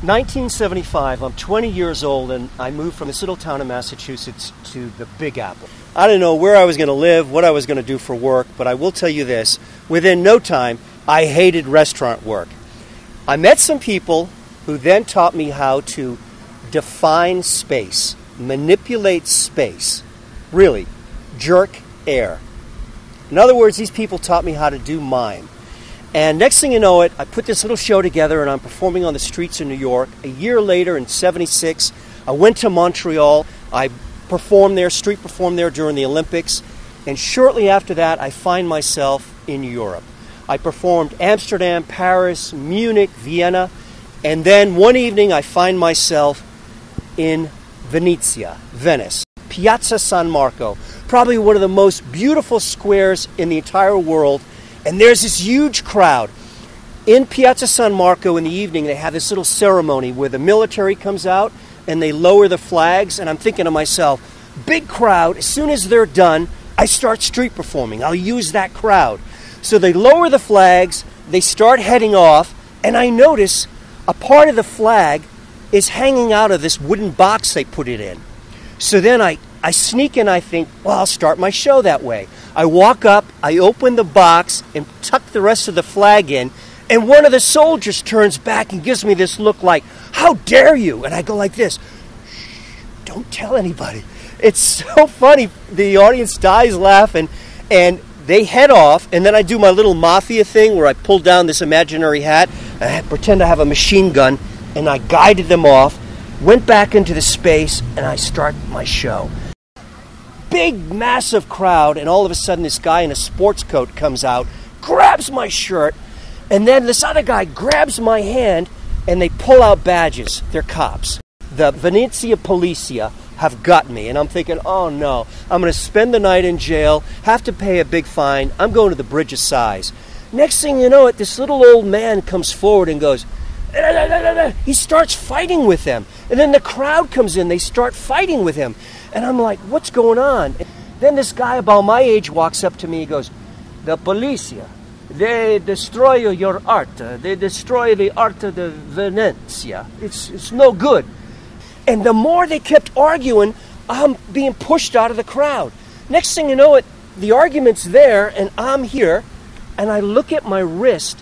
1975, I'm 20 years old, and I moved from this little town in Massachusetts to the Big Apple. I didn't know where I was going to live, what I was going to do for work, but I will tell you this. Within no time, I hated restaurant work. I met some people who then taught me how to define space, manipulate space, really, jerk air. In other words, these people taught me how to do mime. And next thing you know it, I put this little show together and I'm performing on the streets of New York. A year later, in '76, I went to Montreal. I street performed there during the Olympics. And shortly after that, I find myself in Europe. I performed Amsterdam, Paris, Munich, Vienna. And then one evening, I find myself in Venice. Piazza San Marco, probably one of the most beautiful squares in the entire world. And there's this huge crowd. In Piazza San Marco in the evening, they have this little ceremony where the military comes out and they lower the flags. And I'm thinking to myself, big crowd, as soon as they're done, I start street performing. I'll use that crowd. So they lower the flags, they start heading off, and I notice a part of the flag is hanging out of this wooden box they put it in. So then I sneak in, I think, well, I'll start my show that way. I walk up, I open the box and tuck the rest of the flag in, and one of the soldiers turns back and gives me this look like, how dare you? And I go like this, shh, don't tell anybody. It's so funny. The audience dies laughing, and they head off, and then I do my little mafia thing where I pull down this imaginary hat, I pretend I have a machine gun, and I guided them off, went back into the space, and I start my show. Big, massive crowd, and all of a sudden this guy in a sports coat comes out, grabs my shirt, and then this other guy grabs my hand, and they pull out badges. They're cops. The Venezia Policia have got me, and I'm thinking, oh no, I'm going to spend the night in jail, have to pay a big fine, I'm going to the Bridge of Sighs. Next thing you know it, this little old man comes forward and goes, he starts fighting with them. And then the crowd comes in, they start fighting with him. And I'm like, what's going on? And then this guy about my age walks up to me, he goes, the Policia, they destroy your art. They destroy the art of the Venezia. It's no good. And the more they kept arguing, I'm being pushed out of the crowd. Next thing you know it, the argument's there, and I'm here, and I look at my wrist.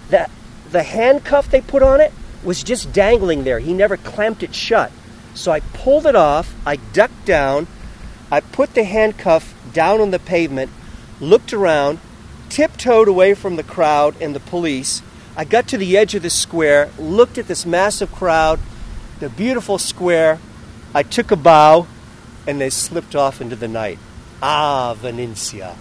That the handcuff they put on it was just dangling there. He never clamped it shut. So I pulled it off, I ducked down, I put the handcuff down on the pavement, looked around, tiptoed away from the crowd and the police. I got to the edge of the square, looked at this massive crowd, the beautiful square. I took a bow, and they slipped off into the night. Ah, Venecia.